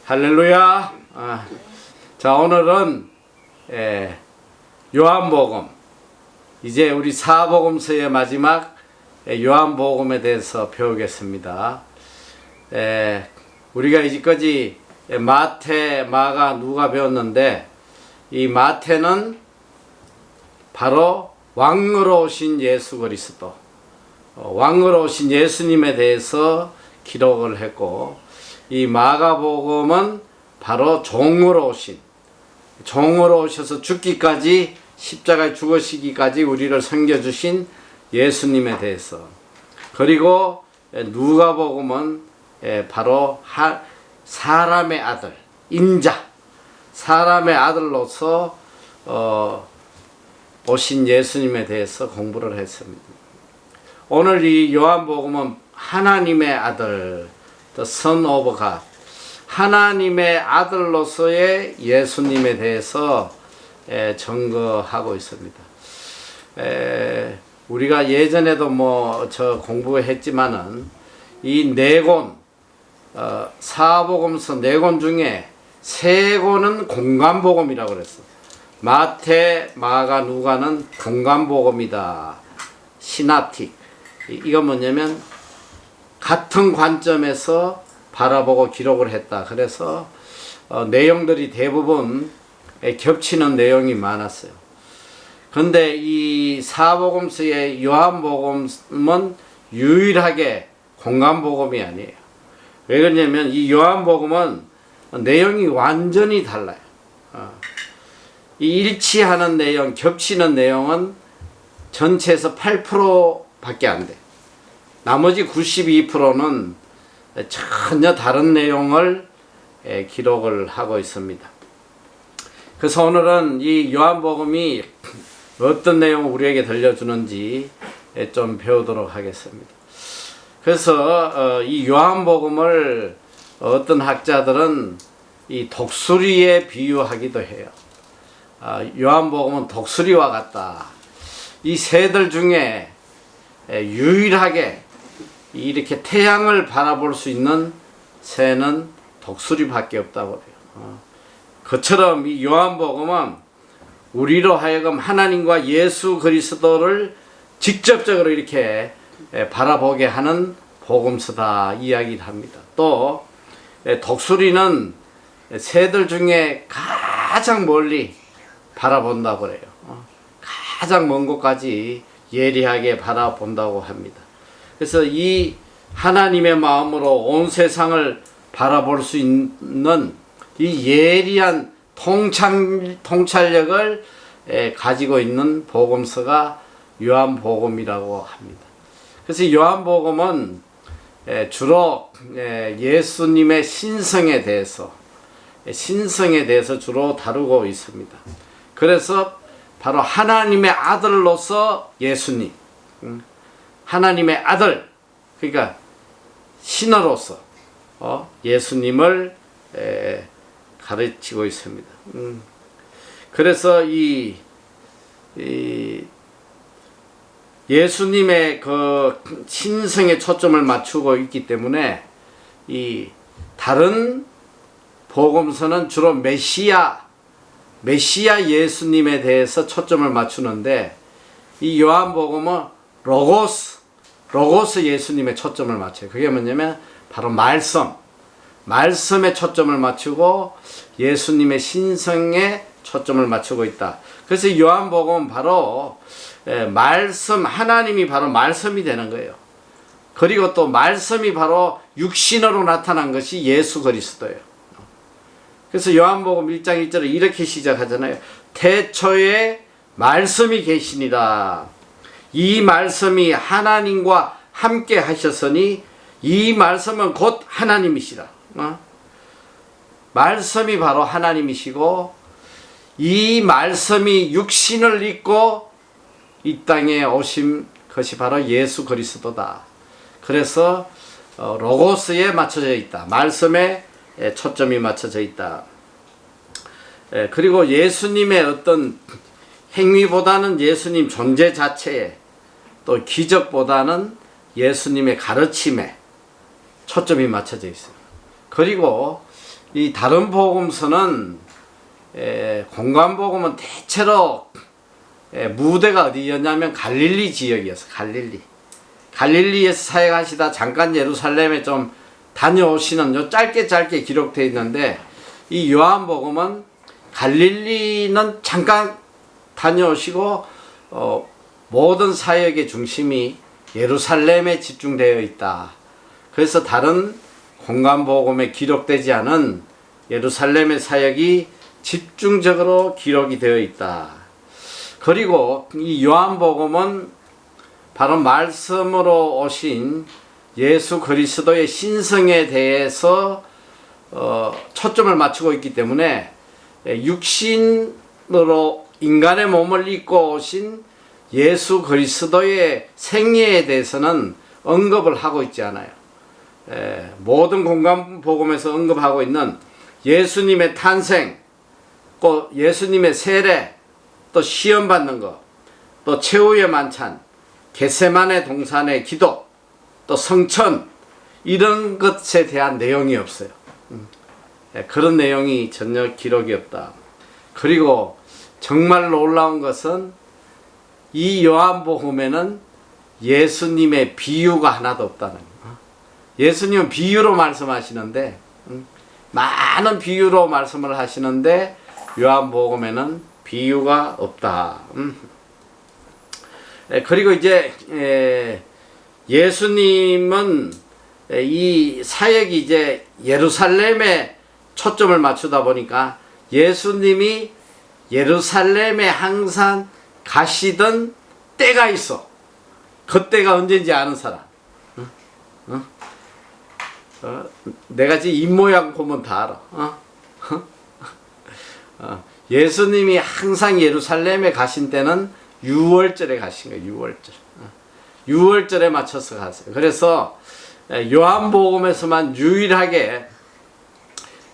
할렐루야. 자, 오늘은 요한복음, 이제 우리 사복음서의 마지막 요한복음에 대해서 배우겠습니다. 우리가 이제까지 마태, 마가, 누가 배웠는데, 이 마태는 바로 왕으로 오신 예수 그리스도, 왕으로 오신 예수님에 대해서 기록을 했고, 이 마가복음은 바로 종으로 오셔서 죽기까지, 십자가에 죽으시기까지 우리를 섬겨주신 예수님에 대해서, 그리고 누가복음은 바로 사람의 아들, 인자, 사람의 아들로서 오신 예수님에 대해서 공부를 했습니다. 오늘 이 요한복음은 하나님의 아들, The Son of God, 하나님의 아들로서의 예수님에 대해서 증거하고 있습니다. 우리가 예전에도 저 공부했지만은 이 네 권, 사복음서 네 권 중에 세 권은 공간복음이라고 그랬어. 마태, 마가, 누가는 공간복음이다. 시납틱. 이건 뭐냐면 같은 관점에서 바라보고 기록을 했다. 그래서 내용들이 대부분 겹치는 내용이 많았어요. 그런데 이 사복음서의 요한복음은 유일하게 공간복음이 아니에요. 왜 그러냐면 이 요한복음은 내용이 완전히 달라요. 이 일치하는 내용, 겹치는 내용은 전체에서 8%밖에 안 돼. 나머지 92%는 전혀 다른 내용을 기록을 하고 있습니다. 그래서 오늘은 이 요한복음이 어떤 내용을 우리에게 들려주는지 좀 배우도록 하겠습니다. 그래서 이 요한복음을 어떤 학자들은 이 독수리에 비유하기도 해요. 요한복음은 독수리와 같다. 이 새들 중에 유일하게 이렇게 태양을 바라볼 수 있는 새는 독수리밖에 없다고 그래요. 그처럼 이 요한복음은 우리로 하여금 하나님과 예수 그리스도를 직접적으로 이렇게 바라보게 하는 복음서다 이야기를 합니다. 또 독수리는 새들 중에 가장 멀리 바라본다고 그래요. 가장 먼 곳까지 예리하게 바라본다고 합니다. 그래서 이 하나님의 마음으로 온 세상을 바라볼 수 있는 이 예리한 통찰력을 가지고 있는 복음서가 요한복음이라고 합니다. 그래서 요한복음은 주로 예수님의 신성에 대해서 주로 다루고 있습니다. 그래서 바로 하나님의 아들로서 예수님, 하나님의 아들, 그러니까 신으로서 예수님을 가르치고 있습니다. 그래서 이 예수님의 그 신성에 초점을 맞추고 있기 때문에 이 다른 복음서는 주로 메시아 예수님에 대해서 초점을 맞추는데, 이 요한복음은 로고스 예수님의 초점을 맞춰요. 그게 뭐냐면 바로 말씀에 초점을 맞추고 예수님의 신성에 초점을 맞추고 있다. 그래서 요한복음은 바로 하나님이 바로 말씀이 되는 거예요. 그리고 또 말씀이 바로 육신으로 나타난 것이 예수 그리스도예요. 그래서 요한복음 1장 1절에 이렇게 시작하잖아요. 태초에 말씀이 계시니라. 이 말씀이 하나님과 함께 하셨으니 이 말씀은 곧 하나님이시라. 말씀이 바로 하나님이시고, 이 말씀이 육신을 입고 이 땅에 오신 것이 바로 예수 그리스도다. 그래서 로고스에 맞춰져 있다. 말씀에 초점이 맞춰져 있다. 그리고 예수님의 어떤 행위보다는 예수님 존재 자체에, 또 기적보다는 예수님의 가르침에 초점이 맞춰져 있어요. 그리고 이 다른 복음서는 공관복음은 대체로 무대가 어디였냐면 갈릴리 지역이었어. 갈릴리에서 사역하시다 잠깐 예루살렘에 좀 다녀오시는 요 짧게 기록되어 있는데, 이 요한복음은 갈릴리는 잠깐 다녀오시고 모든 사역의 중심이 예루살렘에 집중되어 있다. 그래서 다른 공관복음에 기록되지 않은 예루살렘의 사역이 집중적으로 기록이 되어 있다. 그리고 이 요한복음은 바로 말씀으로 오신 예수 그리스도의 신성에 대해서 초점을 맞추고 있기 때문에 육신으로 인간의 몸을 입고 오신 예수 그리스도의 생애에 대해서는 언급을 하고 있지 않아요. 모든 공관복음에서 언급하고 있는 예수님의 탄생, 또 예수님의 세례, 또 시험 받는 것, 또 최후의 만찬, 겟세마네 동산의 기도, 또 성천, 이런 것에 대한 내용이 없어요. 그런 내용이 전혀 기록이 없다. 그리고 정말 놀라운 것은 이 요한복음에는 예수님의 비유가 하나도 없다는 거예요. 예수님은 비유로 말씀하시는데, 많은 비유로 말씀을 하시는데 요한복음에는 비유가 없다. 그리고 이제 예수님은 이 사역이 이제 예루살렘에 초점을 맞추다 보니까 예수님이 예루살렘에 항상 가시던 때가 있어. 그때가 언제인지 아는 사람. 내가 지금 입모양 보면 다 알아. 예수님이 항상 예루살렘에 가신 때는 6월절에 가신 거예요. 6월절에 맞춰서 갔어요. 그래서 요한복음에서만 유일하게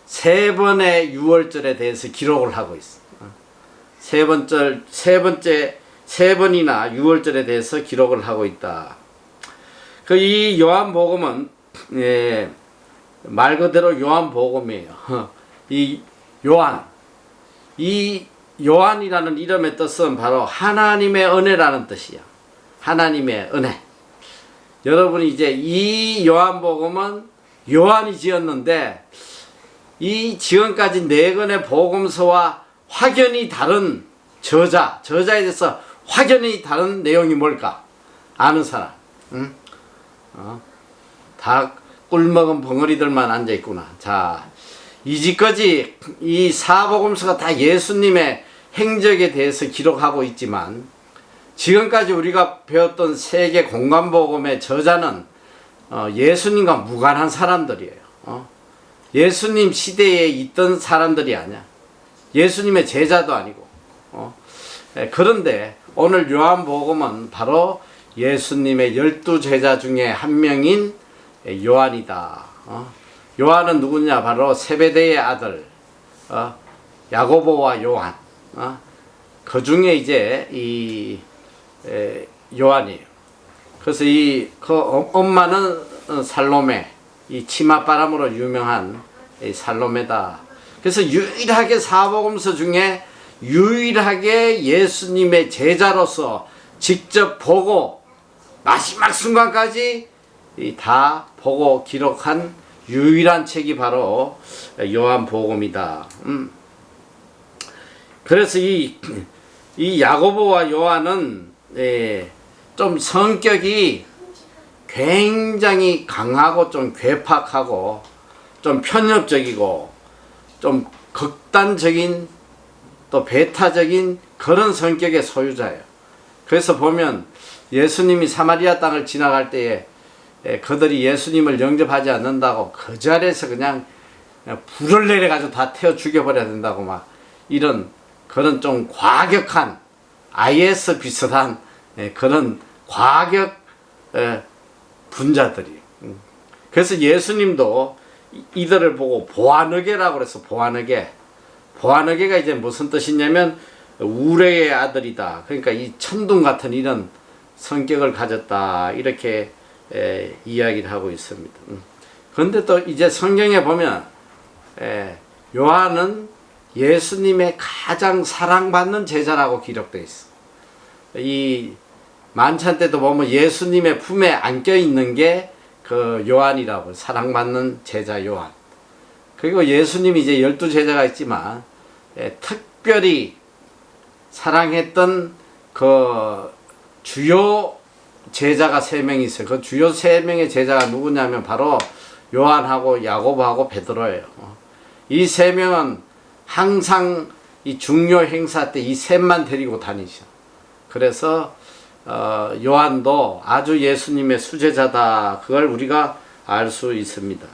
3번의 6월절에 대해서 기록을 하고 있어요. 세 번이나 6월절에 대해서 기록을 하고 있다. 이 요한복음은 말 그대로 요한복음이에요. 이 요한이라는 이름의 뜻은 바로 하나님의 은혜라는 뜻이야. 하나님의 은혜. 여러분이 이제 이 요한복음은 요한이 지었는데, 이 지금까지 4권의 복음서와 확연히 다른 저자에 대해서 확연히 다른 내용이 뭘까? 아는 사람. 응? 다 꿀먹은 벙어리들만 앉아있구나. 자, 이제까지 이 사복음서가 다 예수님의 행적에 대해서 기록하고 있지만, 지금까지 우리가 배웠던 세계 공관복음의 저자는 예수님과 무관한 사람들이에요. 예수님 시대에 있던 사람들이 아니야. 예수님의 제자도 아니고. 그런데 오늘 요한복음은 바로 예수님의 12제자 중에 한 명인 요한이다. 요한은 누구냐? 바로 세베대의 아들 야고보와 요한. 그 중에 이제 이 요한이에요. 그래서 그 엄마는 살로메, 이 치맛바람으로 유명한 이 살로메다. 그래서 유일하게 사복음서 중에 유일하게 예수님의 제자로서 직접 보고 마지막 순간까지 다 보고 기록한 유일한 책이 바로 요한복음이다. 그래서 이 야고보와 요한은 좀 성격이 굉장히 강하고 좀 괴팍하고 좀 편협적이고 좀 극단적인 또 배타적인 그런 성격의 소유자예요. 그래서 보면 예수님이 사마리아 땅을 지나갈 때에 그들이 예수님을 영접하지 않는다고 그 자리에서 그냥 불을 내려가지고 다 태워 죽여버려야 된다고 막 이런 그런 좀 과격한 IS 비슷한 그런 과격 분자들이. 그래서 예수님도 이들을 보고 보아너게라고 그래서 보아너게가 이제 무슨 뜻이냐면 우레의 아들이다. 그러니까 이 천둥 같은 이런 성격을 가졌다. 이렇게 이야기를 하고 있습니다. 그런데 또 이제 성경에 보면 요한은 예수님의 가장 사랑받는 제자라고 기록되어 있어. 이 만찬 때도 보면 예수님의 품에 안겨 있는 게 그 요한이라고, 사랑받는 제자 요한. 그리고 예수님이 이제 12제자가 있지만 특별히 사랑했던 그 주요 제자가 3명이 있어요. 그 주요 3명의 제자가 누구냐면 바로 요한하고 야고보하고 베드로예요. 이 3명은 항상 이 중요 행사 때 이 셋만 데리고 다니셔. 그래서 요한도 아주 예수님의 수제자다. 그걸 우리가 알 수 있습니다.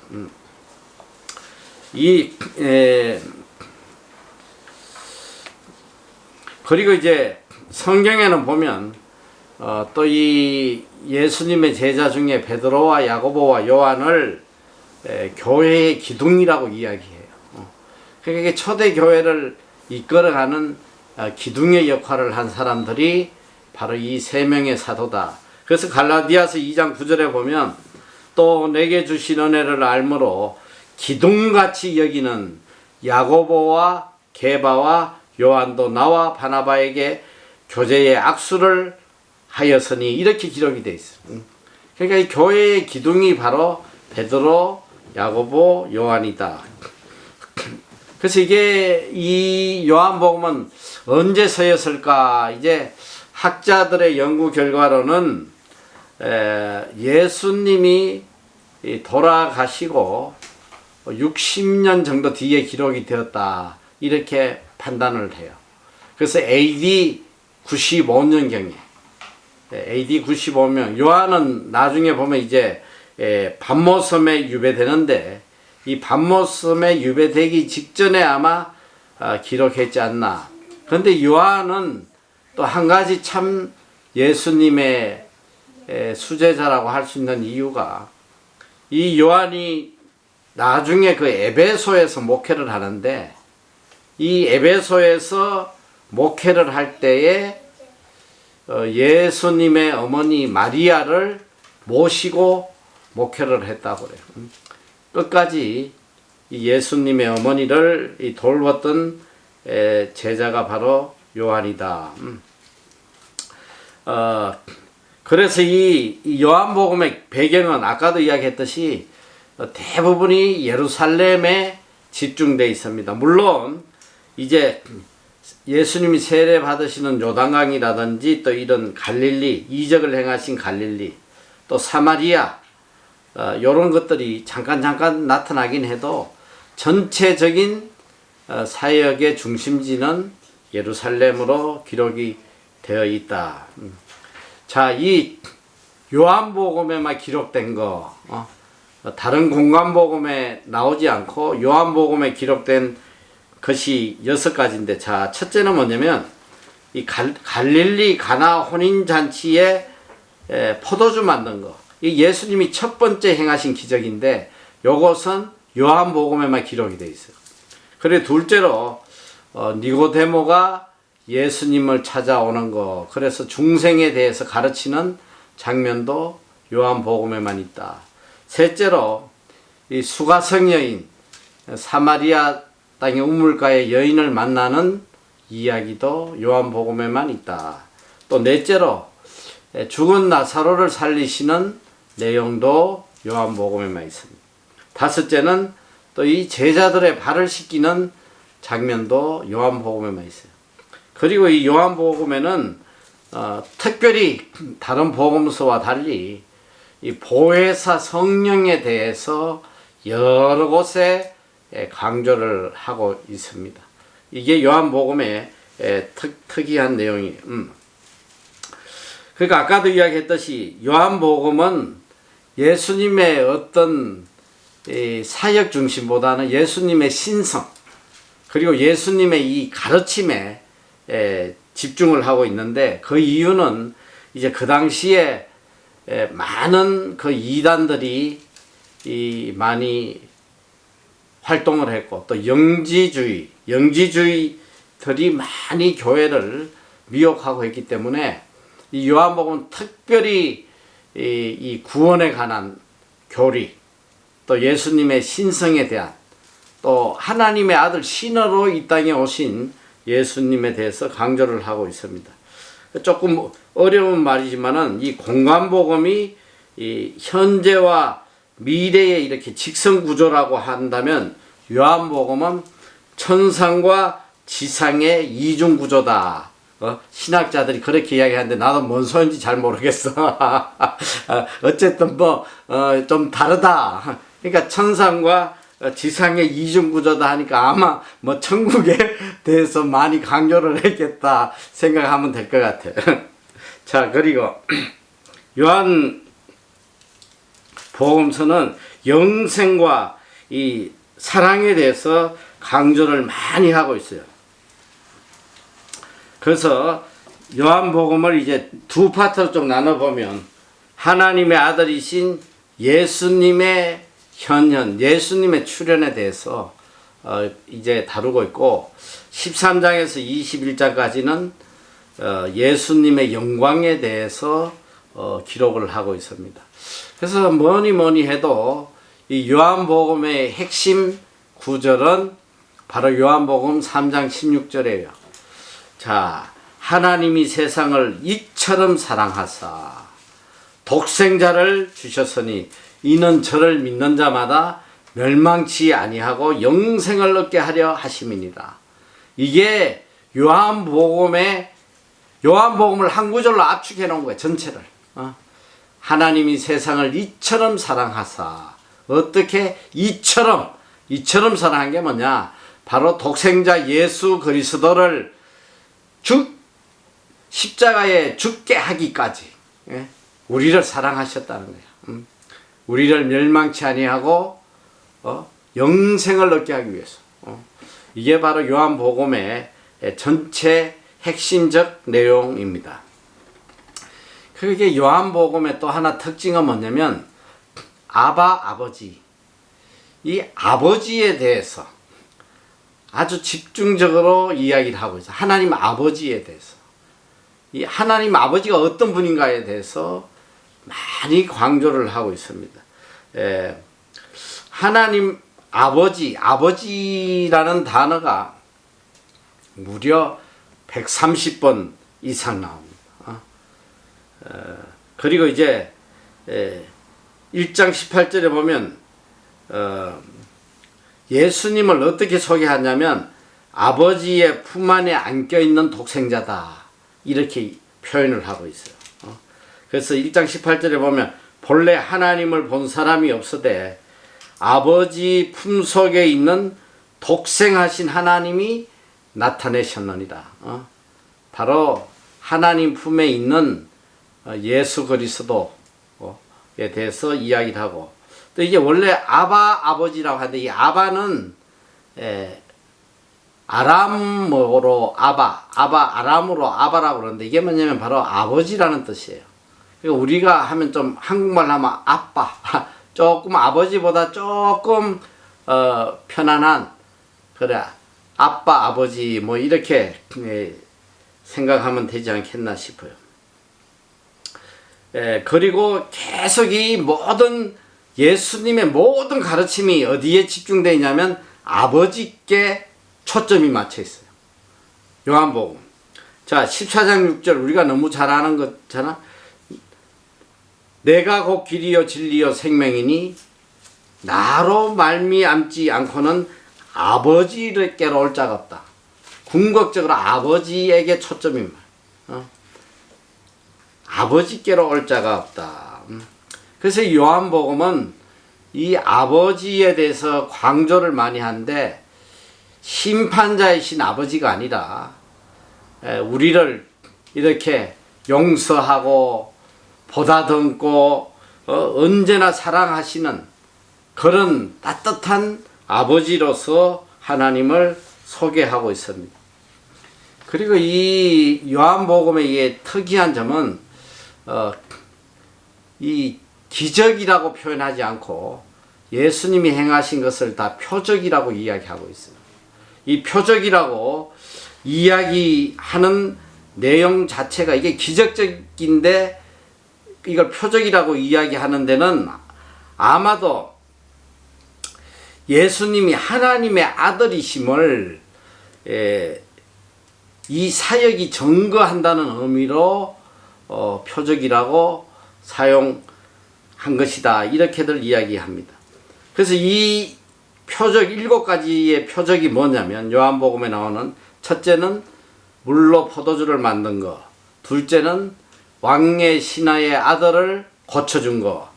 그리고 이제 성경에는 보면 또 이 예수님의 제자 중에 베드로와 야고보와 요한을 교회의 기둥이라고 이야기해요. 그러니까 초대 교회를 이끌어가는 기둥의 역할을 한 사람들이 바로 이 3명의 사도다. 그래서 갈라디아서 2장 9절에 보면 또 내게 주신 은혜를 알므로 기둥같이 여기는 야고보와 게바와 요한도 나와 바나바에게 교제의 악수를 하였으니, 이렇게 기록이 되어 있습니다. 그러니까 이 교회의 기둥이 바로 베드로, 야고보, 요한이다. 그래서 이게 이 요한복음은 언제 쓰였을까? 이제 학자들의 연구 결과로는 예수님이 돌아가시고 60년 정도 뒤에 기록이 되었다, 이렇게 판단을 해요. 그래서 AD 95년경에, AD 95년, 요한은 나중에 보면 이제 밤모섬에 유배되는데, 이 밤모섬에 유배되기 직전에 아마 기록했지 않나. 그런데 요한은 또 한 가지 참 예수님의 수제자라고 할 수 있는 이유가, 이 요한이 나중에 그 에베소에서 목회를 하는데, 이 에베소에서 목회를 할 때에 예수님의 어머니 마리아를 모시고 목회를 했다고 그래요. 끝까지 예수님의 어머니를 돌봤던 제자가 바로 요한이다. 그래서 이 요한복음의 배경은 아까도 이야기했듯이 대부분이 예루살렘에 집중되어 있습니다. 물론 이제 예수님이 세례 받으시는 요단강이라든지 또 이런 갈릴리, 이적을 행하신 갈릴리, 또 사마리아, 이런 것들이 잠깐 나타나긴 해도 전체적인 사역의 중심지는 예루살렘으로 기록이 되어 있다. 자, 이 요한복음에만 기록된 거, 다른 공간복음에 나오지 않고 요한복음에 기록된 것이 6가지인데, 자, 첫째는 뭐냐면 이 갈릴리 가나 혼인잔치에 포도주 만든 거. 이 예수님이 첫 번째 행하신 기적인데, 요것은 요한복음에만 기록이 되어 있어요. 그리고 둘째로 니고데모가 예수님을 찾아오는 거, 그래서 중생에 대해서 가르치는 장면도 요한복음에만 있다. 셋째로 이 수가성 여인, 사마리아 땅의 우물가의 여인을 만나는 이야기도 요한복음에만 있다. 또 넷째로 죽은 나사로를 살리시는 내용도 요한복음에만 있습니다. 다섯째는 또 이 제자들의 발을 씻기는 장면도 요한복음에만 있어요. 그리고 이 요한복음에는 특별히 다른 복음서와 달리 이 보혜사 성령에 대해서 여러 곳에 강조를 하고 있습니다. 이게 요한복음의 특이한 내용이에요. 그러니까 아까도 이야기했듯이 요한복음은 예수님의 어떤 사역 중심보다는 예수님의 신성, 그리고 예수님의 이 가르침에 집중을 하고 있는데, 그 이유는 이제 그 당시에 많은 그 이단들이 많이 활동을 했고, 또 영지주의들이 많이 교회를 미혹하고 했기 때문에 이 요한복음은 특별히 이 구원에 관한 교리, 또 예수님의 신성에 대한, 또 하나님의 아들 신으로 이 땅에 오신 예수님에 대해서 강조를 하고 있습니다. 조금 어려운 말이지만은 이 공간복음이 이 현재와 미래의 이렇게 직선 구조라고 한다면 요한복음은 천상과 지상의 이중 구조다. 신학자들이 그렇게 이야기하는데 나도 뭔 소리인지 잘 모르겠어. 어쨌든 좀 다르다. 그러니까 천상과 지상의 이중 구조다 하니까 아마 천국에 대해서 많이 강조를 했겠다 생각하면 될 것 같아요. 자, 그리고 요한 복음서는 영생과 이 사랑에 대해서 강조를 많이 하고 있어요. 그래서 요한복음을 이제 두 파트로 좀 나눠보면 하나님의 아들이신 예수님의 현현, 예수님의 출현에 대해서 이제 다루고 있고 13장에서 21장까지는 예수님의 영광에 대해서 기록을 하고 있습니다. 그래서 뭐니 해도 이 요한복음의 핵심 구절은 바로 요한복음 3장 16절이에요. 자, 하나님이 세상을 이처럼 사랑하사 독생자를 주셨으니 이는 저를 믿는 자마다 멸망치 아니하고 영생을 얻게 하려 하심이니라. 이게 요한복음을 한 구절로 압축해 놓은 거예요. 전체를. 하나님이 세상을 이처럼 사랑하사. 어떻게 이처럼 사랑한 게 뭐냐? 바로 독생자 예수 그리스도를 십자가에 죽게 하기까지 우리를 사랑하셨다는 거예요. 우리를 멸망치 아니하고 영생을 얻게 하기 위해서. 이게 바로 요한복음의 전체 핵심적 내용입니다. 그게 요한복음의 또 하나 특징은 뭐냐면 아버지. 이 아버지에 대해서 아주 집중적으로 이야기를 하고 있어요. 하나님 아버지에 대해서. 이 하나님 아버지가 어떤 분인가에 대해서 많이 강조를 하고 있습니다. 하나님 아버지라는 단어가 무려 130번 이상 나옵니다. 그리고 이제 1장 18절에 보면 예수님을 어떻게 소개하냐면 아버지의 품 안에 안겨있는 독생자다 이렇게 표현을 하고 있어요. 그래서 1장 18절에 보면 본래 하나님을 본 사람이 없으되 아버지 품속에 있는 독생하신 하나님이 나타내셨느니라. 바로 하나님 품에 있는 예수 그리스도에 대해서 이야기를 하고, 또 이게 원래 아버지라고 하는데 이 아바는 아람어로 아람으로 아바라고 그러는데 이게 뭐냐면 바로 아버지라는 뜻이에요. 그러니까 우리가 하면 좀 한국말 하면 아빠, 조금 아버지보다 조금 편안한, 그래 아빠 아버지 뭐 이렇게 생각하면 되지 않겠나 싶어요. 그리고 계속 이 모든 예수님의 모든 가르침이 어디에 집중되어 있냐면 아버지께 초점이 맞춰 있어요. 요한복음. 자, 14장 6절 우리가 너무 잘 아는 거잖아. 내가 곧 길이요 진리요 생명이니 나로 말미암지 않고는 아버지께로 올 자가 없다. 궁극적으로 아버지에게 초점이 아버지께로 올 자가 없다. 그래서 요한복음은 이 아버지에 대해서 강조를 많이 하는데 심판자이신 아버지가 아니라 우리를 이렇게 용서하고 보다듬고 언제나 사랑하시는 그런 따뜻한 아버지로서 하나님을 소개하고 있습니다. 그리고 이 요한복음의 이게 특이한 점은 이 기적이라고 표현하지 않고 예수님이 행하신 것을 다 표적이라고 이야기하고 있어요. 이 표적이라고 이야기하는 내용 자체가 이게 기적적인데 이걸 표적이라고 이야기하는 데는 아마도 예수님이 하나님의 아들이심을 이 사역이 증거한다는 의미로 표적이라고 사용한 것이다. 이렇게들 이야기합니다. 그래서 이 표적 7가지의 표적이 뭐냐면 요한복음에 나오는 첫째는 물로 포도주를 만든 거, 둘째는 왕의 신하의 아들을 고쳐준 거,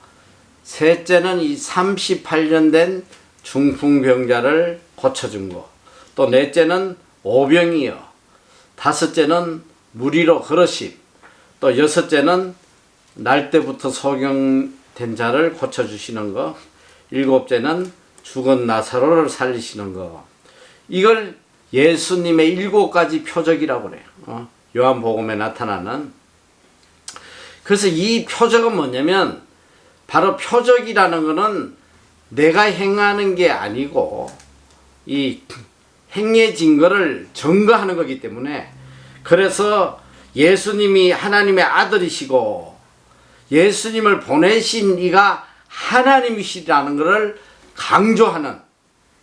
셋째는 이 38년 된 중풍병자를 고쳐준 거, 또 넷째는 오병이어, 다섯째는 무리로 걸으심, 또 여섯째는 날 때부터 소경된 자를 고쳐주시는 거, 일곱째는 죽은 나사로를 살리시는 거. 이걸 예수님의 7가지 표적이라고 그래요. 요한복음에 나타나는. 그래서 이 표적은 뭐냐면 바로 표적이라는 거는 내가 행하는 게 아니고 이 행해진 거를 증거하는 거기 때문에, 그래서 예수님이 하나님의 아들이시고 예수님을 보내신 이가 하나님이시라는 것을 강조하는,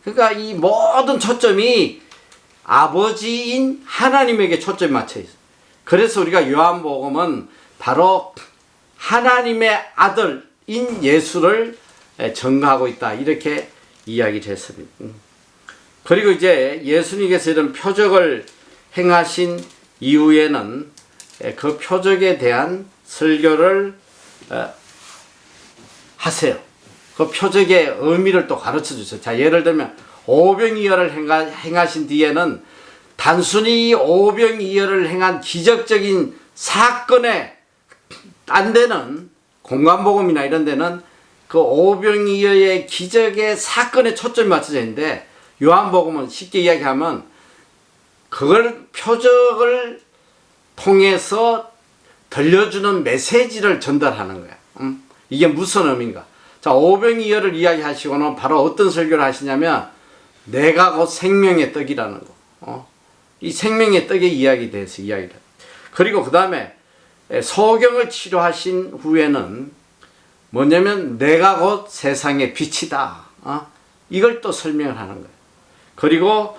그러니까 이 모든 초점이 아버지인 하나님에게 초점이 맞춰 있어요. 그래서 우리가 요한복음은 바로 하나님의 아들인 예수를 증거하고 있다, 이렇게 이야기를 했습니다. 그리고 이제 예수님께서 이런 표적을 행하신 이후에는 그 표적에 대한 설교를 하세요. 그 표적의 의미를 또 가르쳐 주세요. 자, 예를 들면 오병이어를 행하신 뒤에는 단순히 오병이어를 행한 기적적인 사건에 딴 데는 공관복음이나 이런 데는 그 오병이어의 기적의 사건에 초점이 맞춰져 있는데, 요한복음은 쉽게 이야기하면 그걸 표적을 통해서 들려주는 메시지를 전달하는 거야. 이게 무슨 의미인가? 자, 오병이어를 이야기하시고는 바로 어떤 설교를 하시냐면 내가 곧 생명의 떡이라는 거. 이 생명의 떡의 이야기에 대해서 이야기를 해요. 그리고 그 다음에 소경을 치료하신 후에는 뭐냐면 내가 곧 세상의 빛이다. 이걸 또 설명을 하는 거예요. 그리고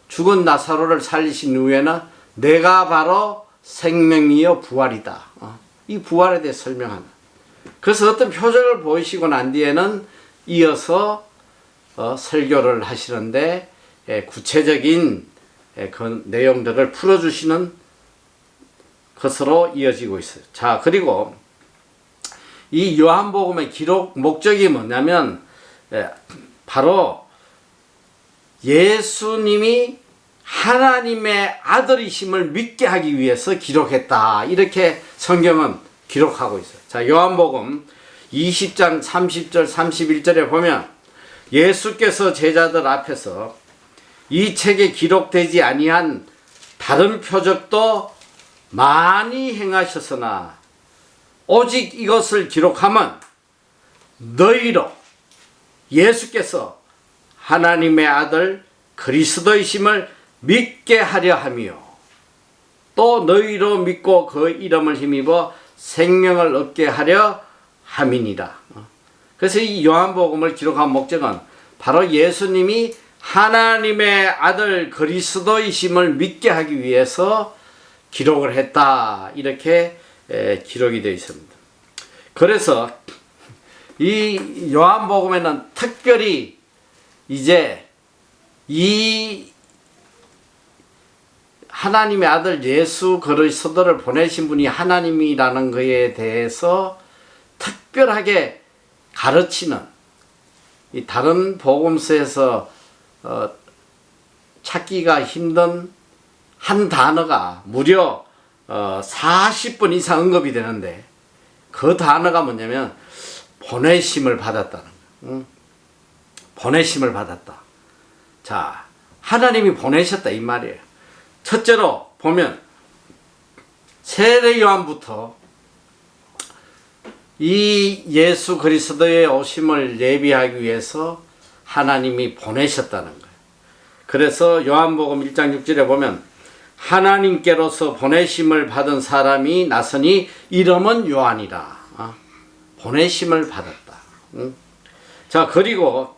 죽은 나사로를 살리신 후에는 내가 바로 생명이요 부활이다. 이 부활에 대해 설명하는. 그래서 어떤 표적을 보이시고 난 뒤에는 이어서 설교를 하시는데 구체적인 그 내용들을 풀어주시는 것으로 이어지고 있어요. 자, 그리고 이 요한복음의 기록 목적이 뭐냐면 바로 예수님이 하나님의 아들이심을 믿게 하기 위해서 기록했다, 이렇게 성경은 기록하고 있어요. 자, 요한복음 20장 30절 31절에 보면 예수께서 제자들 앞에서 이 책에 기록되지 아니한 다른 표적도 많이 행하셨으나 오직 이것을 기록하면 너희로 예수께서 하나님의 아들 그리스도이심을 믿게 하려 하며 또 너희로 믿고 그 이름을 힘입어 생명을 얻게 하려 함이니라. 그래서 이 요한복음을 기록한 목적은 바로 예수님이 하나님의 아들 그리스도이심을 믿게 하기 위해서 기록을 했다, 이렇게 기록이 되어 있습니다. 그래서 이 요한복음에는 특별히 이제 이 하나님의 아들 예수 그리스도를 보내신 분이 하나님이라는 것에 대해서 특별하게 가르치는, 이 다른 복음서에서 찾기가 힘든 한 단어가 무려 40번 이상 언급이 되는데, 그 단어가 뭐냐면 보내심을 받았다는 거예요. 보내심을 받았다. 자, 하나님이 보내셨다, 이 말이에요. 첫째로 보면 세례 요한부터 이 예수 그리스도의 오심을 예비하기 위해서 하나님이 보내셨다는 거예요. 그래서 요한복음 1장 6절에 보면 하나님께로서 보내심을 받은 사람이 나서니 이름은 요한이라. 보내심을 받았다. 자, 그리고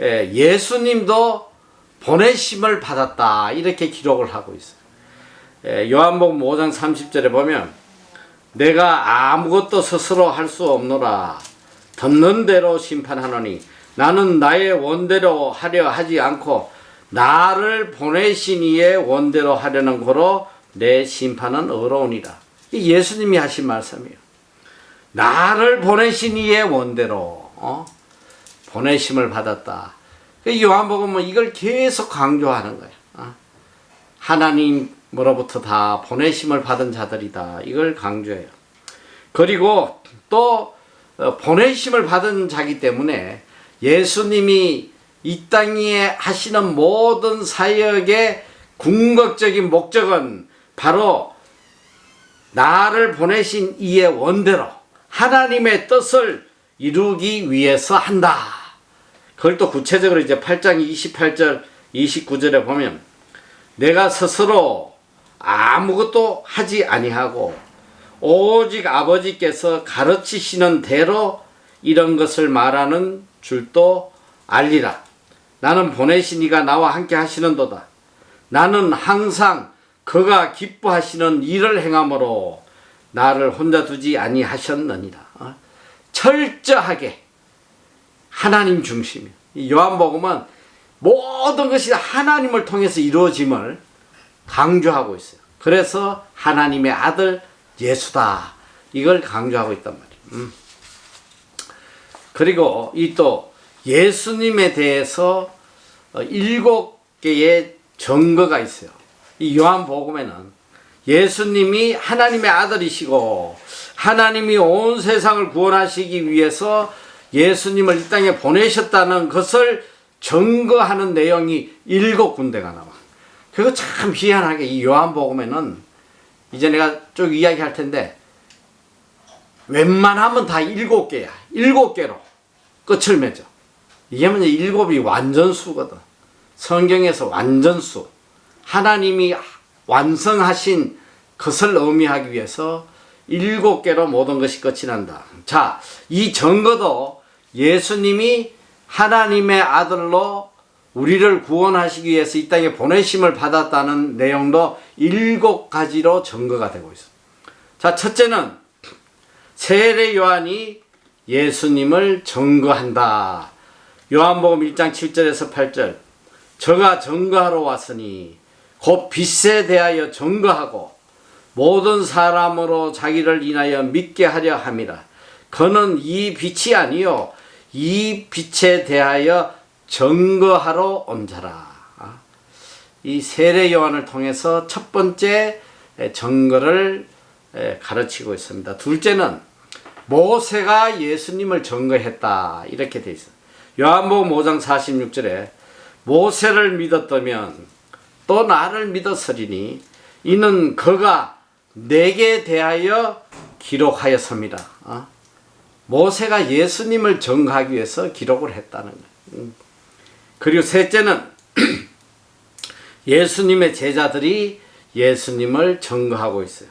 예수님도 보내심을 받았다 이렇게 기록을 하고 있어요. 요한복음 5장 30절에 보면 내가 아무것도 스스로 할 수 없노라 듣는 대로 심판하노니 나는 나의 원대로 하려 하지 않고 나를 보내신 이의 원대로 하려는 거로 내 심판은 의로우니라. 이 예수님이 하신 말씀이에요. 나를 보내신 이의 원대로 보내심을 받았다. 요한복음은 이걸 계속 강조하는 거예요. 하나님으로부터 다 보내심을 받은 자들이다. 이걸 강조해요. 그리고 또 보내심을 받은 자기 때문에 예수님이 이 땅에 하시는 모든 사역의 궁극적인 목적은 바로 나를 보내신 이의 원대로 하나님의 뜻을 이루기 위해서 한다. 그걸 또 구체적으로 이제 8장 28절 29절에 보면 내가 스스로 아무것도 하지 아니하고 오직 아버지께서 가르치시는 대로 이런 것을 말하는 줄도 알리라. 나는 보내신 이가 나와 함께 하시는도다. 나는 항상 그가 기뻐하시는 일을 행함으로 나를 혼자 두지 아니하셨느니라. 철저하게 하나님 중심이에요. 이 요한복음은 모든 것이 하나님을 통해서 이루어짐을 강조하고 있어요. 그래서 하나님의 아들 예수다. 이걸 강조하고 있단 말이에요. 그리고 이 또 예수님에 대해서 7개의 증거가 있어요. 이 요한복음에는 예수님이 하나님의 아들이시고 하나님이 온 세상을 구원하시기 위해서 예수님을 이 땅에 보내셨다는 것을 증거하는 내용이 7군데가 나와. 그거 참 희한하게 이 요한복음에는 이제 내가 쭉 이야기할 텐데 웬만하면 다 7개야. 7개로 끝을 맺어. 이게 뭐냐, 7이 완전수거든. 성경에서 완전수. 하나님이 완성하신 것을 의미하기 위해서 7개로 모든 것이 끝이 난다. 자, 이 증거도 예수님이 하나님의 아들로 우리를 구원하시기 위해서 이 땅에 보내심을 받았다는 내용도 7가지로 증거가 되고 있어. 자, 첫째는 세례 요한이 예수님을 증거한다. 요한복음 1장 7절에서 8절. 저가 증거하러 왔으니 곧 빛에 대하여 증거하고 모든 사람으로 자기를 인하여 믿게 하려 함이라. 그는 이 빛이 아니요 이 빛에 대하여 증거하러 온 자라. 이 세례 요한을 통해서 첫 번째 증거를 가르치고 있습니다. 둘째는 모세가 예수님을 증거했다. 이렇게 돼 있어요. 요한복음 5장 46절에 모세를 믿었다면 또 나를 믿었으리니 이는 그가 내게 대하여 기록하였습니다. 모세가 예수님을 증거하기 위해서 기록을 했다는 거예요. 그리고 셋째는 예수님의 제자들이 예수님을 증거하고 있어요.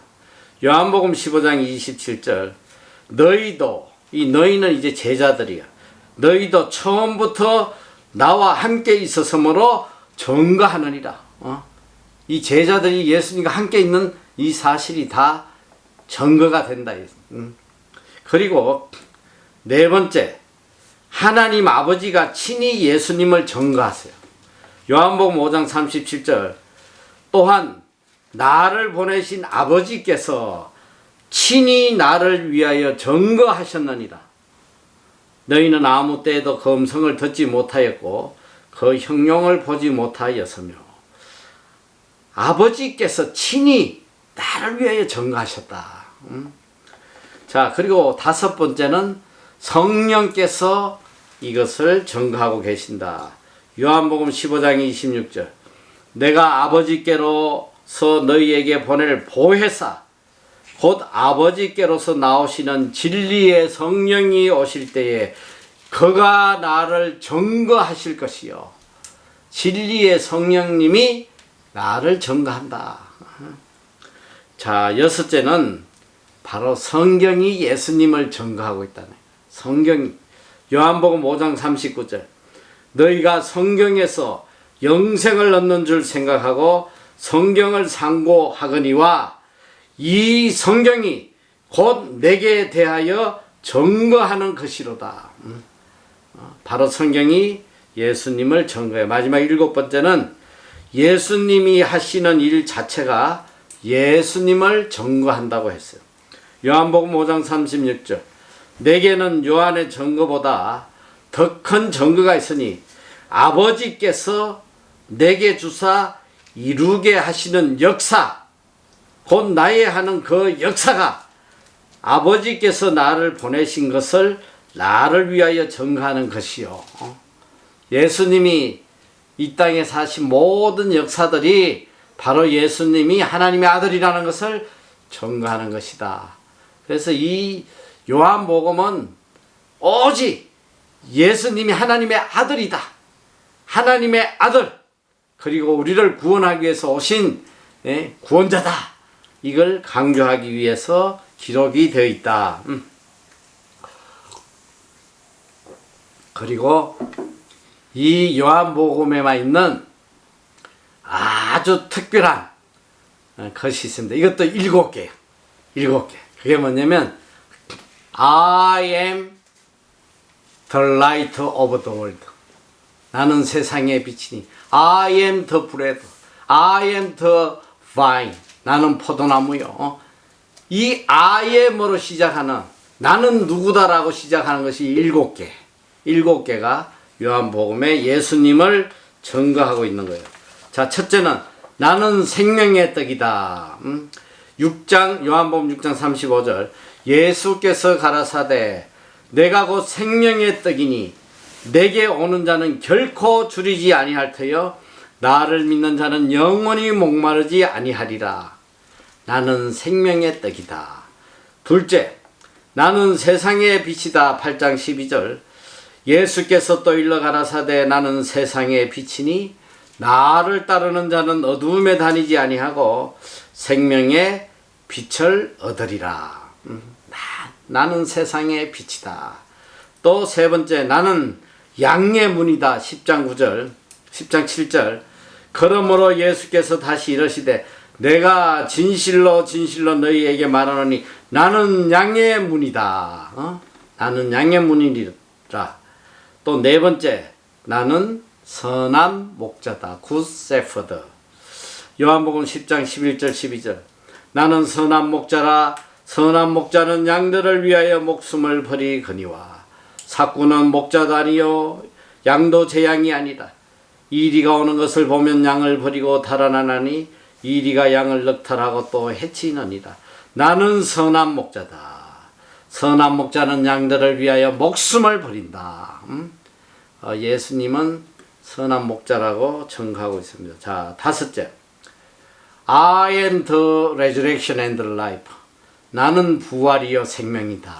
요한복음 15장 27절. 너희도, 이 너희는 이제 제자들이야. 너희도 처음부터 나와 함께 있었으므로 증거하느니라. 이 제자들이 예수님과 함께 있는 이 사실이 다 증거가 된다. 그리고 네 번째, 하나님 아버지가 친히 예수님을 증거하세요. 요한복음 5장 37절. 또한 나를 보내신 아버지께서 친히 나를 위하여 증거하셨느니라. 너희는 아무 때에도 그 음성을 듣지 못하였고 그 형용을 보지 못하였으며 아버지께서 친히 나를 위하여 증거하셨다. 자, 그리고 다섯 번째는 성령께서 이것을 증거하고 계신다. 요한복음 15장 26절. 내가 아버지께로서 너희에게 보낼 보혜사 곧 아버지께로서 나오시는 진리의 성령이 오실 때에 그가 나를 증거하실 것이요. 진리의 성령님이 나를 증거한다. 자, 여섯째는 바로 성경이 예수님을 증거하고 있다네. 성경이 요한복음 5장 39절. 너희가 성경에서 영생을 얻는 줄 생각하고 성경을 상고하거니와 이 성경이 곧 내게 대하여 증거하는 것이로다. 바로 성경이 예수님을 증거해. 마지막 7번째는 예수님이 하시는 일 자체가 예수님을 증거한다고 했어요. 요한복음 5장 36절. 내게는 요한의 증거보다 더 큰 증거가 있으니 아버지께서 내게 주사 이루게 하시는 역사, 곧 나의 하는 그 역사가 아버지께서 나를 보내신 것을 나를 위하여 증거하는 것이요. 예수님이 이 땅에 사신 모든 역사들이 바로 예수님이 하나님의 아들이라는 것을 증거하는 것이다. 그래서 이 요한복음은 오직 예수님이 하나님의 아들이다. 하나님의 아들. 그리고 우리를 구원하기 위해서 오신 구원자다. 이걸 강조하기 위해서 기록이 되어 있다. 그리고 이 요한복음에만 있는 아주 특별한 것이 있습니다. 이것도 7개예요. 7개. 그게 뭐냐면 I am the light of the world. 나는 세상의 빛이니. I am the bread. I am the vine. 나는 포도나무요. 이 I am으로 시작하는 나는 누구다라고 시작하는 것이 7개. 7개가 요한복음에 예수님을 증거하고 있는 거예요. 자, 첫째는 나는 생명의 떡이다. 6장 요한복음 6장 35절. 예수께서 가라사대 내가 곧 생명의 떡이니 내게 오는 자는 결코 줄이지 아니할 터여 나를 믿는 자는 영원히 목마르지 아니하리라. 나는 생명의 떡이다. 둘째, 나는 세상의 빛이다. 8장 12절. 예수께서 또 일러 가라사대 나는 세상의 빛이니 나를 따르는 자는 어두움에 다니지 아니하고 생명의 빛을 얻으리라. 나는 세상의 빛이다. 또 세 번째, 나는 양의 문이다. 10장 9절, 10장 7절. 그러므로 예수께서 다시 이르시되 내가 진실로 진실로 너희에게 말하노니 나는 양의 문이다. 나는 양의 문이라. 또 네 번째, 나는 선한 목자다. 굿 세퍼드. 요한복음 10장 11절 12절. 나는 선한 목자라. 선한 목자는 양들을 위하여 목숨을 버리거니와 삭구는 목자도 아니요 양도 제 양이 아니라. 이리가 오는 것을 보면 양을 버리고 달아나나니 이리가 양을 넉탈하고 또 해치느니라. 나는 선한 목자다. 선한 목자는 양들을 위하여 목숨을 버린다. 예수님은 선한 목자라고 증거하고 있습니다. 자, 다섯째. I am the resurrection and the life. 나는 부활이요 생명이다.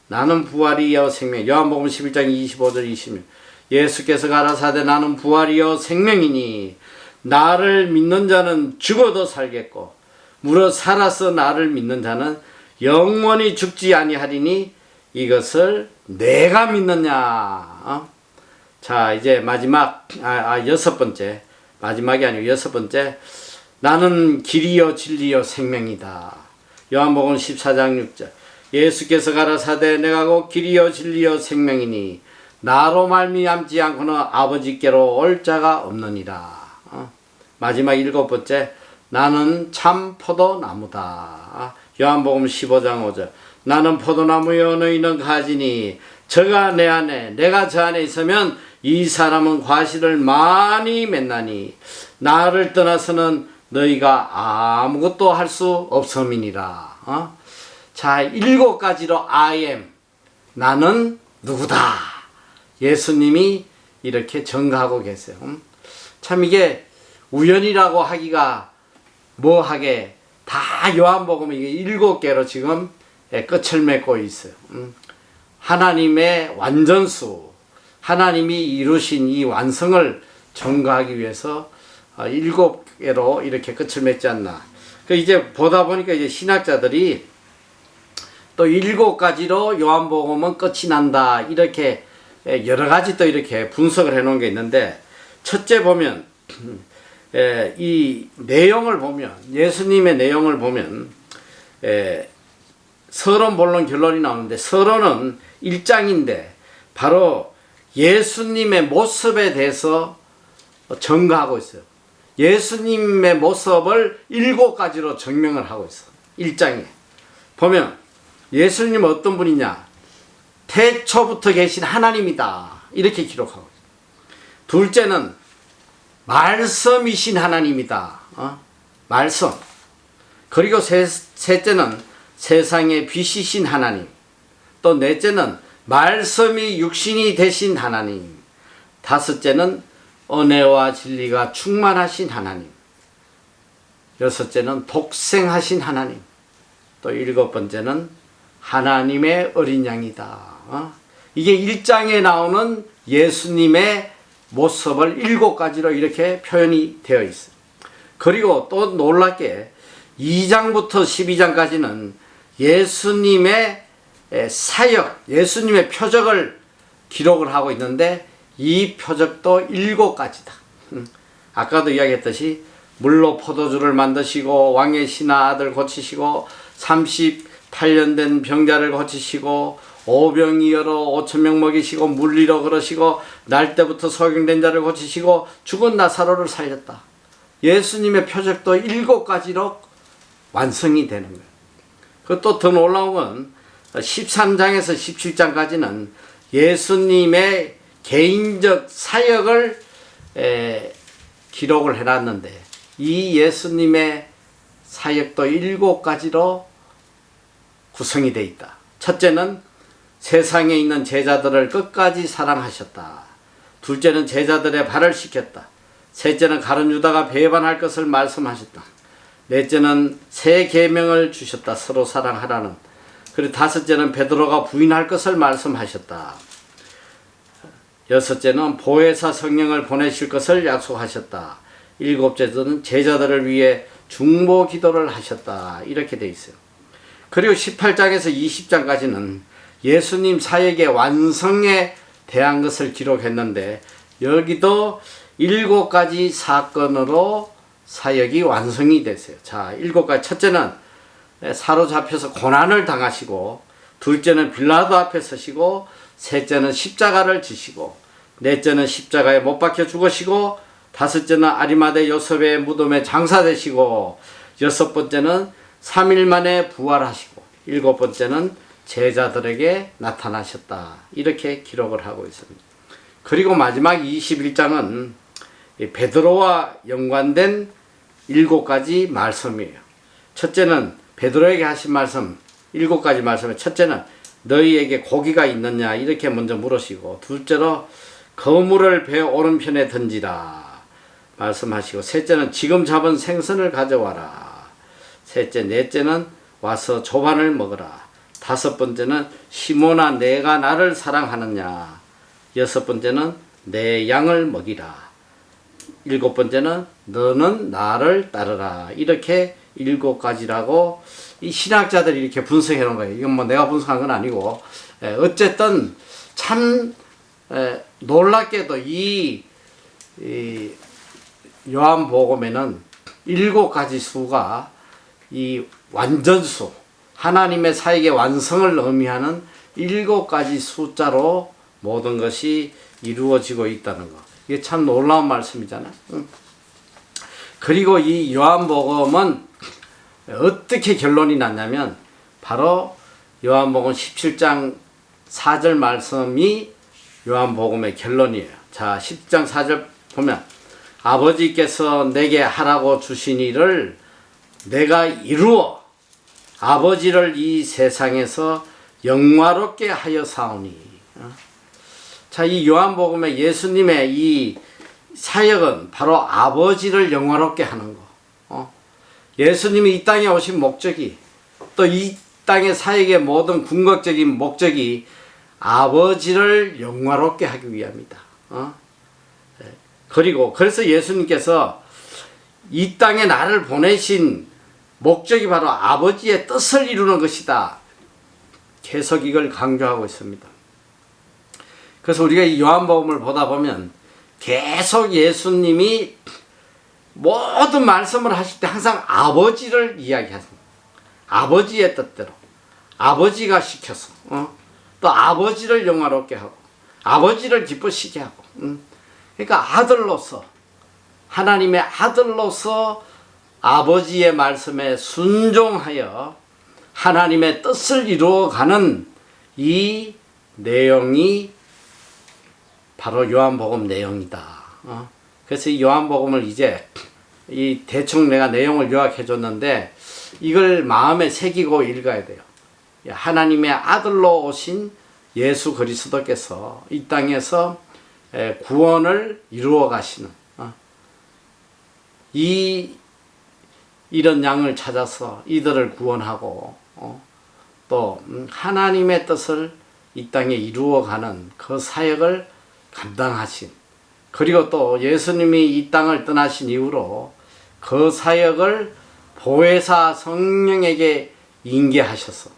나는 부활이요 생명. 요한복음 11장 25절 26. 예수께서 가라사대 나는 부활이요 생명이니 나를 믿는 자는 죽어도 살겠고 무릇 살아서 나를 믿는 자는 영원히 죽지 아니하리니 이것을 내가 믿느냐. 자, 이제 마지막 여섯 번째. 마지막이 아니고 여섯 번째. 나는 길이요 진리요 생명이다. 요한복음 14장 6절. 예수께서 가라사대 내가 곧 길이요 진리요 생명이니 나로 말미암지 않고는 아버지께로 올 자가 없느니라. 마지막 일곱 번째. 나는 참 포도나무다. 요한복음 15장 5절. 나는 포도나무요 너희는 가지니 저가 내 안에 내가 저 안에 있으면 이 사람은 과실을 많이 맺나니 나를 떠나서는 너희가 아무것도 할 수 없음이니라. 자, 7가지로 I am. 나는 누구다. 예수님이 이렇게 증거하고 계세요. 참 이게 우연이라고 하기가 뭐하게 다 요한복음 이게 7개로 지금 끝을 맺고 있어요. 하나님의 완전수, 하나님이 이루신 이 완성을 증거하기 위해서 7개로 이렇게 끝을 맺지 않나. 이제 보다 보니까 이제 신학자들이 또 7가지로 요한복음은 끝이 난다. 이렇게 여러 가지 또 이렇게 분석을 해 놓은 게 있는데, 첫째 보면 이 내용을 보면, 예수님의 내용을 보면 서론, 본론, 결론이 나오는데, 서론은 1장인데 바로 예수님의 모습에 대해서 증거하고 있어요. 예수님의 모습을 7가지로 증명을 하고 있어. 1장에 보면 예수님은 어떤 분이냐? 태초부터 계신 하나님이다. 이렇게 기록하고 있어요. 둘째는 말씀이신 하나님이다. 말씀. 그리고 셋째는 세상의 빛이신 하나님. 또 넷째는 말씀이 육신이 되신 하나님. 다섯째는 은혜와 진리가 충만하신 하나님. 여섯째는 독생하신 하나님. 또 7번째는 하나님의 어린 양이다. 이게 1장에 나오는 예수님의 모습을 7가지로 이렇게 표현이 되어 있어요. 그리고 또 놀랍게 2장부터 12장까지는 예수님의 사역, 예수님의 표적을 기록을 하고 있는데, 이 표적도 7가지다. 아까도 이야기했듯이 물로 포도주를 만드시고, 왕의 신하 아들 고치시고, 38년 된 병자를 고치시고, 오병이 여러 5,000명 먹이시고, 물리로 걸으시고, 날 때부터 소경된 자를 고치시고, 죽은 나사로를 살렸다. 예수님의 표적도 7가지로 완성이 되는 거예요. 그것도 더 놀라운 건 13장에서 17장까지는 예수님의 개인적 사역을 기록을 해놨는데, 이 예수님의 사역도 7가지로 구성이 되어 있다. 첫째는 세상에 있는 제자들을 끝까지 사랑하셨다. 둘째는 제자들의 발을 씻겼다. 셋째는 가룟 유다가 배반할 것을 말씀하셨다. 넷째는 새 계명을 주셨다. 서로 사랑하라는. 그리고 다섯째는 베드로가 부인할 것을 말씀하셨다. 여섯째는 보혜사 성령을 보내실 것을 약속하셨다. 7째는 제자들을 위해 중보 기도를 하셨다. 이렇게 되어 있어요. 그리고 18장에서 20장까지는 예수님 사역의 완성에 대한 것을 기록했는데, 여기도 7가지 사건으로 사역이 완성이 됐어요. 자, 7가지. 첫째는 사로잡혀서 고난을 당하시고, 둘째는 빌라도 앞에 서시고, 셋째는 십자가를 지시고, 넷째는 십자가에 못 박혀 죽으시고, 다섯째는 아리마대 요셉의 무덤에 장사되시고, 6번째는 3일 만에 부활하시고, 7번째는 제자들에게 나타나셨다. 이렇게 기록을 하고 있습니다. 그리고 마지막 21장은 베드로와 연관된 7가지 말씀이에요. 첫째는 베드로에게 하신 말씀, 7가지 말씀에, 첫째는 너희에게 고기가 있느냐 이렇게 먼저 물으시고, 둘째로 거물을 배 오른편에 던지라 말씀하시고, 셋째는 지금 잡은 생선을 가져와라. 셋째, 넷째는 와서 조반을 먹으라. 5번째는 시몬아 내가 나를 사랑하느냐. 6번째는 내 양을 먹이라. 7번째는 너는 나를 따르라. 이렇게 7가지라고 이 신학자들이 이렇게 분석해 놓은 거예요. 이건 뭐 내가 분석한 건 아니고, 어쨌든 참 놀랍게도 이 요한복음에는 7가지 수가 이 완전수, 하나님의 사역의 완성을 의미하는 7가지 숫자로 모든 것이 이루어지고 있다는 거. 이게 참 놀라운 말씀이잖아요. 그리고 이 요한복음은 어떻게 결론이 났냐면, 바로 요한복음 17장 4절 말씀이 요한복음의 결론이에요. 자, 17장 4절 보면, 아버지께서 내게 하라고 주신 일을 내가 이루어 아버지를 이 세상에서 영화롭게 하여 사오니. 자, 이 요한복음의 예수님의 이 사역은 바로 아버지를 영화롭게 하는 거. 예수님이 이 땅에 오신 목적이, 또 이 땅의 사역의 모든 궁극적인 목적이 아버지를 영화롭게 하기 위함이다. 그리고 그래서 예수님께서 이 땅에 나를 보내신 목적이 바로 아버지의 뜻을 이루는 것이다. 계속 이걸 강조하고 있습니다. 그래서 우리가 이 요한복음을 보다 보면 계속 예수님이 모든 말씀을 하실 때 항상 아버지를 이야기하십니다. 아버지의 뜻대로, 아버지가 시켜서, 또 아버지를 영화롭게 하고, 아버지를 기쁘시게 하고, 그러니까 아들로서, 하나님의 아들로서 아버지의 말씀에 순종하여 하나님의 뜻을 이루어가는 이 내용이 바로 요한복음 내용이다. 그래서 이 요한복음을 이제 이 대충 내가 내용을 요약해 줬는데 이걸 마음에 새기고 읽어야 돼요. 하나님의 아들로 오신 예수 그리스도께서 이 땅에서 구원을 이루어 가시는 이런 양을 찾아서 이들을 구원하고 또 하나님의 뜻을 이 땅에 이루어가는 그 사역을 감당하신, 그리고 또 예수님이 이 땅을 떠나신 이후로 그 사역을 보혜사 성령에게 인계하셔서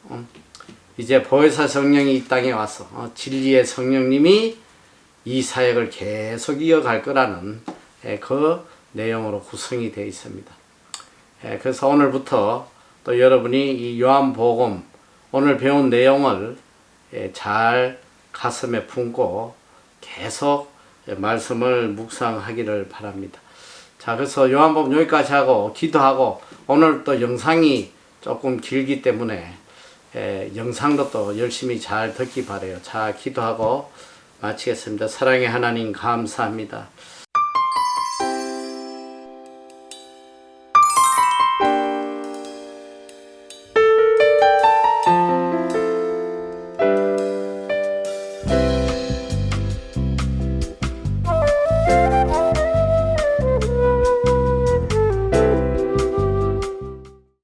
이제 보혜사 성령이 이 땅에 와서 진리의 성령님이 이 사역을 계속 이어갈 거라는 그 내용으로 구성이 되어 있습니다. 그래서 오늘부터 또 여러분이 이 요한복음 오늘 배운 내용을 잘 가슴에 품고 계속 말씀을 묵상하기를 바랍니다. 자, 그래서 요한복음 여기까지 하고 기도하고, 오늘 또 영상이 조금 길기 때문에 영상도 또 열심히 잘 듣기 바라요. 자, 기도하고 마치겠습니다. 사랑의 하나님 감사합니다.